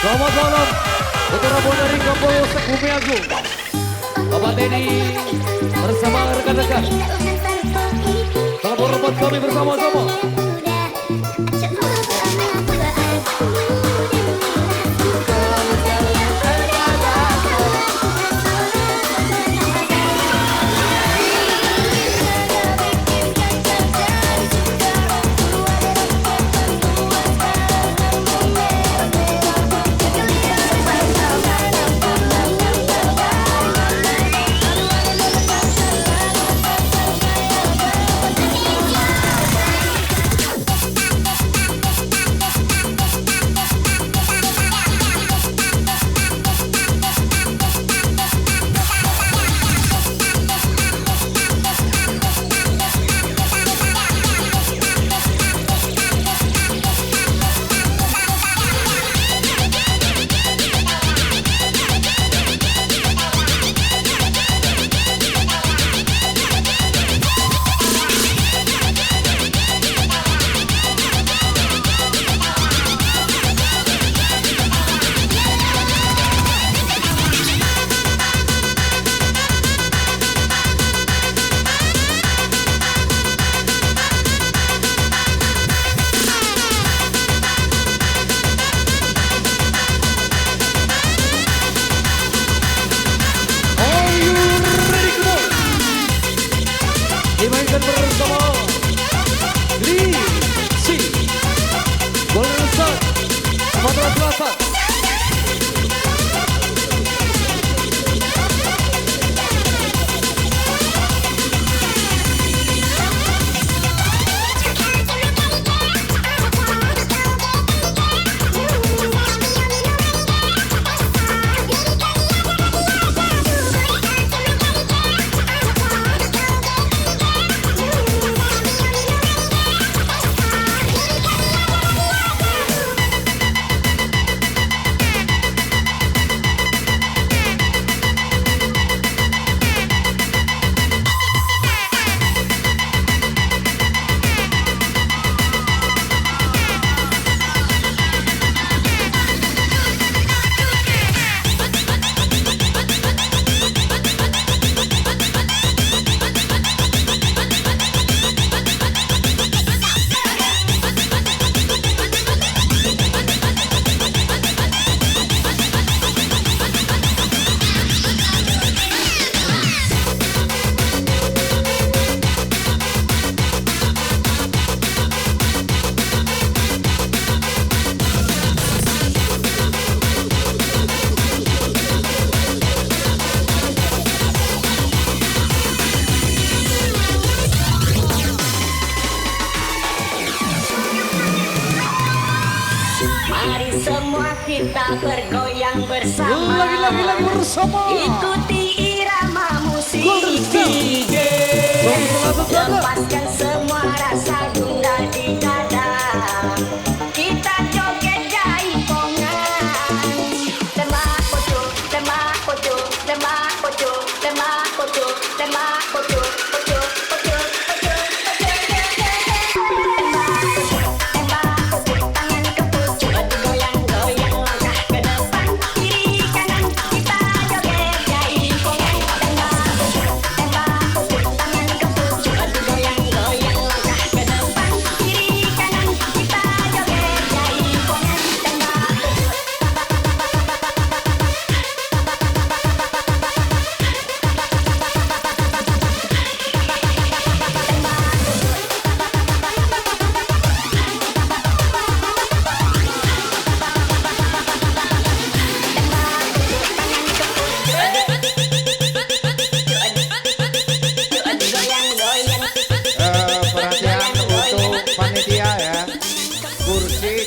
Selamat malam untuk Rabu dari Kapolsek Bumi Agung, Bapak Teddy bersama rekan-rekan. Selamat hormat kami bersama-sama. Dimainkan bersama Lisi Golden Sun Sumatera Selatan. Mari semua kita bergoyang bersama. Lagi bersama. Ikuti irama musik DJ. Lepaskan semua rasa gundah di dada. Kita joget jaipongan. Tembak pocong, tembak pocong, tembak pocong, tembak pocong, tembak pocong, pocong, pocong, pocong,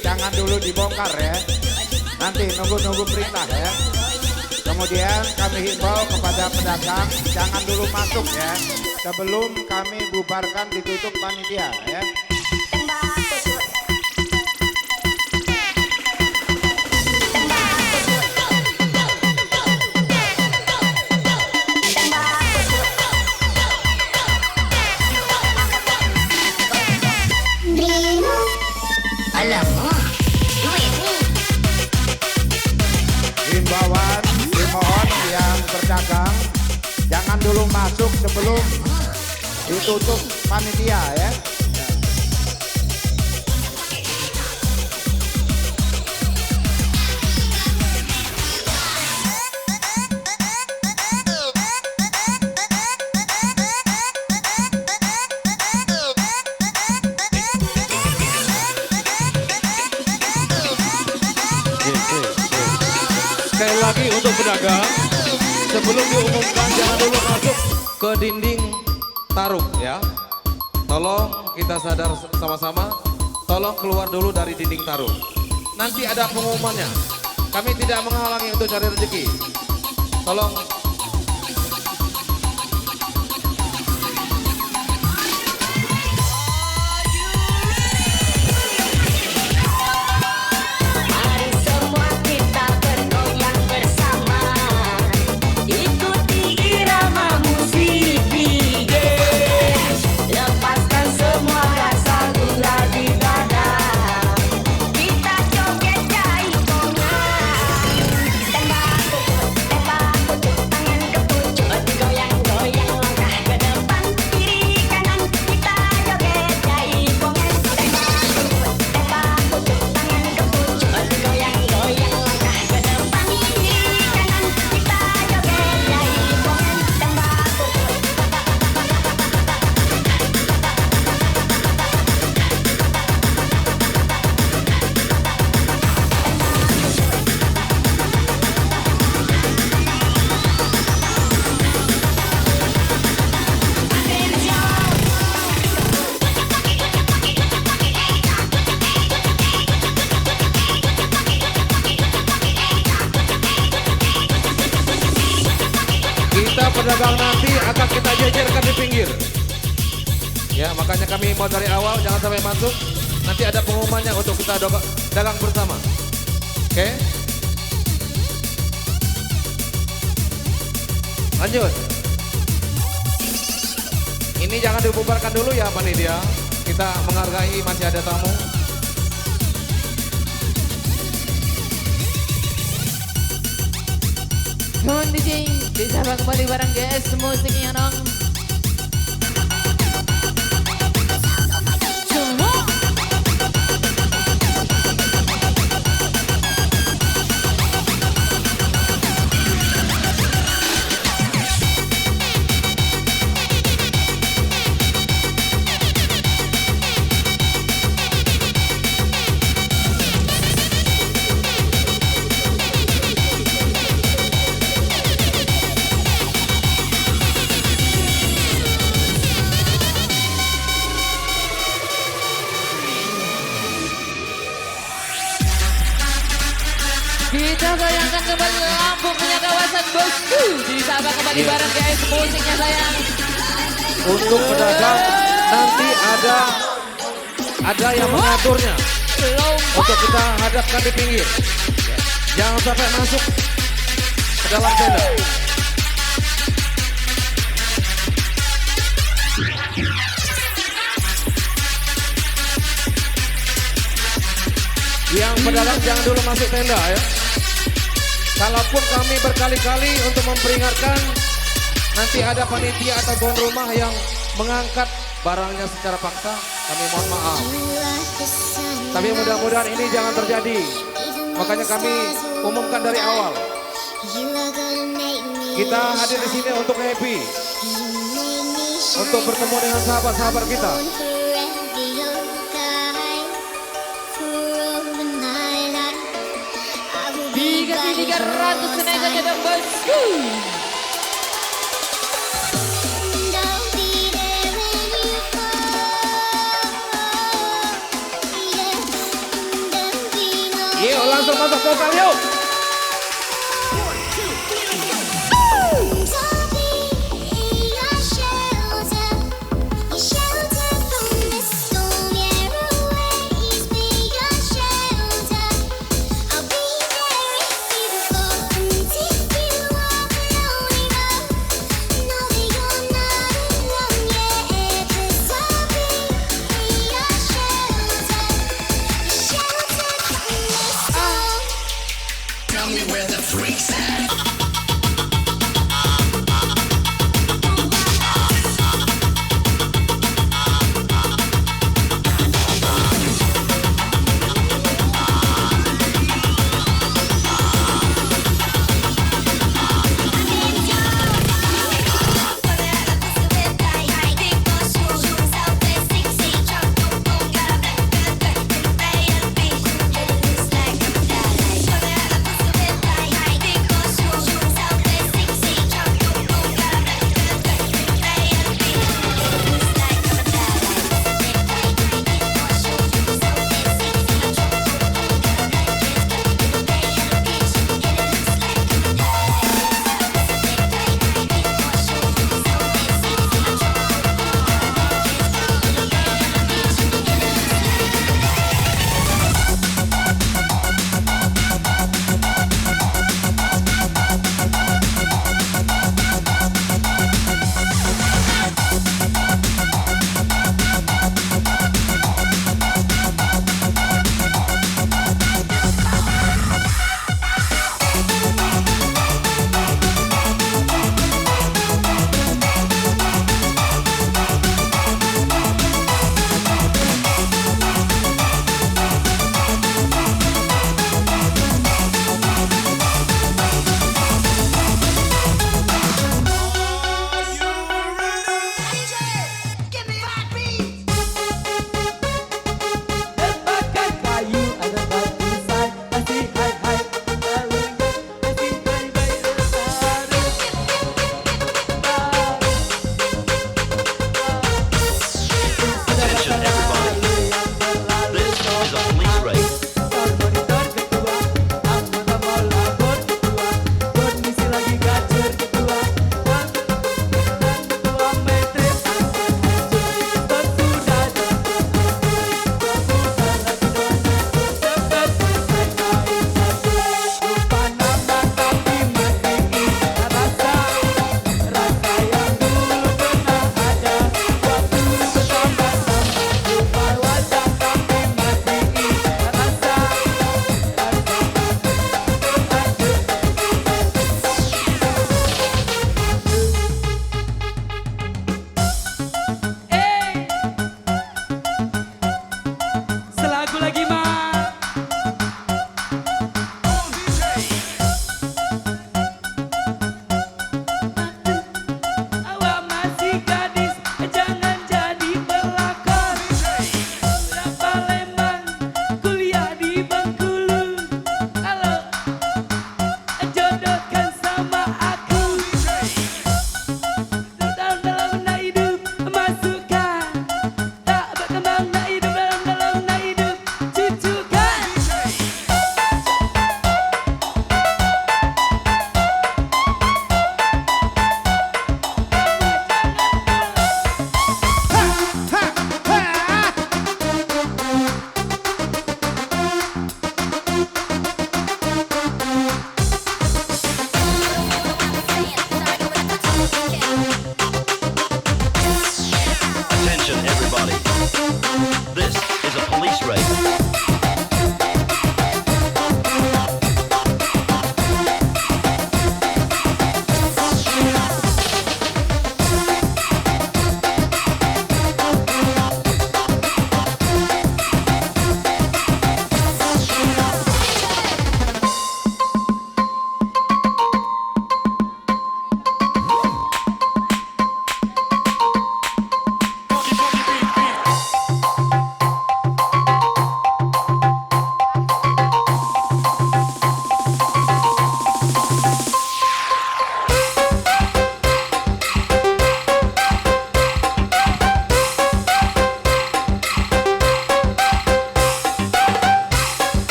jangan dulu dibongkar ya, nanti nunggu perintah ya. Kemudian kami himbau kepada pedagang jangan dulu masuk ya, sebelum kami bubarkan ditutup panitia ya. Alamak, duit ni. kawan dimohon yang berdagang jangan dulu masuk sebelum ditutup panitia ya. Sekali lagi untuk pedagang, sebelum diumumkan jangan dulu masuk ke dinding tarung ya. Tolong kita sadar sama-sama, tolong keluar dulu dari dinding tarung. Nanti ada pengumumannya. Kami tidak menghalangi untuk cari rezeki. Tolong. Mari semua kita bergoyang bersama, ikuti irama musik DJ. Lepaskan semua rasa gundah di dada, kita joget jaipongan. Tembak pucuk, tangan ke pucuk, goyang-goyang langkah ke depan, kiri kanan kita joget jaipongan. Tembak pucuk, tangan ke pucuk, goyang-goyang langkah ke depan, kiri kanan kita joget jaipongan. Tembak Kita pedagang nanti akan kita jejerkan di pinggir. Ya, makanya kami mau dari awal jangan sampai masuk. Nanti ada pengumumannya untuk kita dagang bersama. Oke? Lanjut. Ini jangan dibubarkan dulu ya panitia. Kita menghargai masih ada tamu. Mohon DJ, disapa kembali bareng guys, musiknya dong. Semua. Kita goyangkan kembali Lampung punya kawasan bosku. Disapa kembali bareng guys, musiknya sayang. Untuk pedagang nanti ada yang mengaturnya untuk kita hadapkan di pinggir. Jangan sampai masuk ke dalam tenda. Yang pedagang jangan dulu masuk tenda ya. Kalaupun kami berkali-kali untuk memperingatkan, nanti ada panitia atau tuan rumah yang mengangkat barangnya secara paksa, kami mohon maaf. Tapi mudah-mudahan ini jangan terjadi. Makanya kami umumkan dari awal. Kita hadir di sini untuk happy, untuk bertemu dengan sahabat-sahabat kita. 300 tenaga jadang bosku. Yuk langsung masuk vokal yuk. Tell me where the Like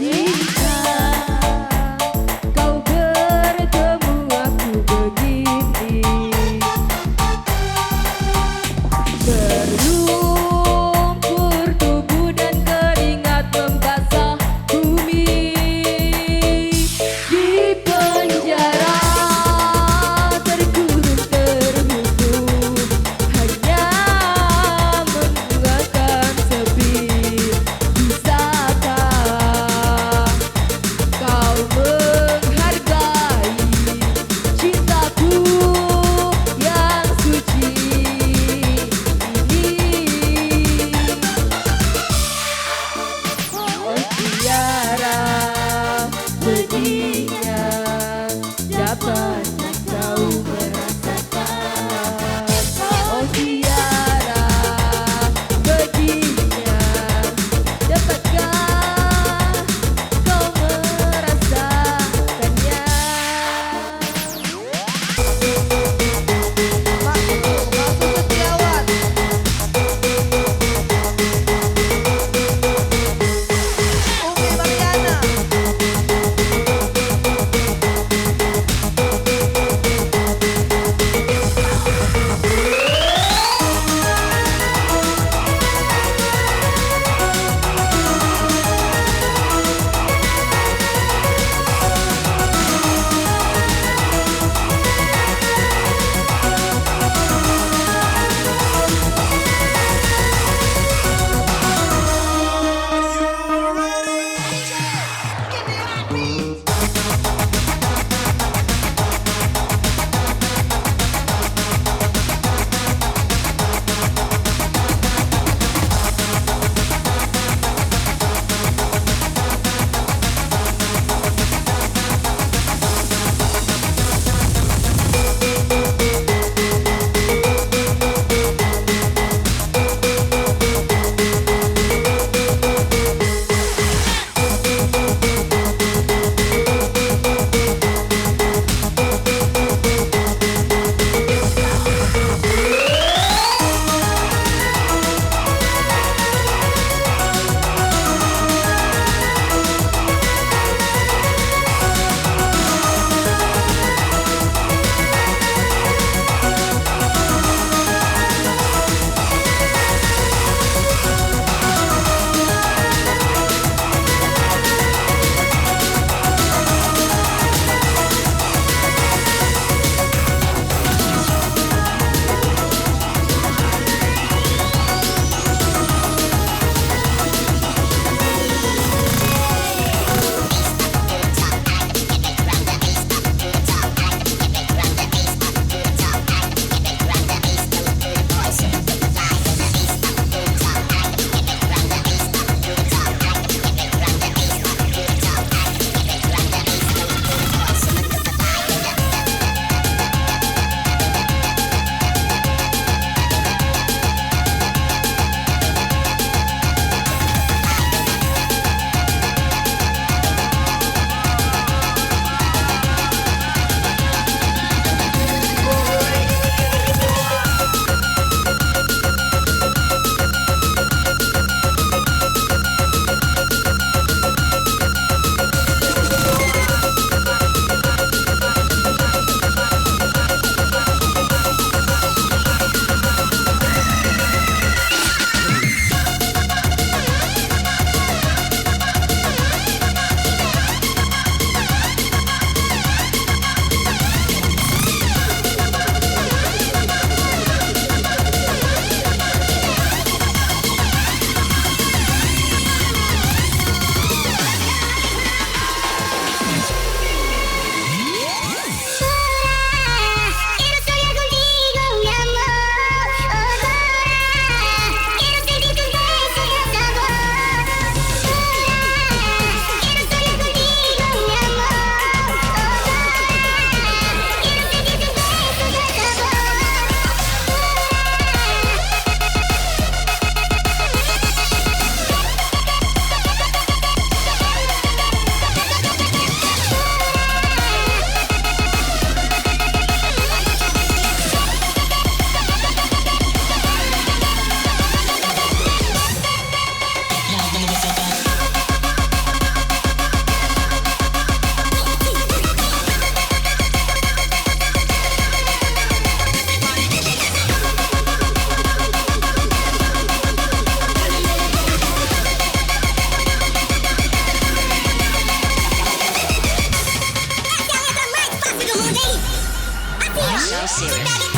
Jika kau bertemu aku begini, berlumpur tubuh dan keringat membasah bumi. Di penjara terkurung terhukum, hanya membuatkan sepi. Bisakah kau menghargai cintaku yang suci ini? Oh tiara pedihnya dapat kau merasakan. Oh tiara pedihnya dapatkah kau merasakannya? Masuk Setiawan. Umi Mariana. Serius.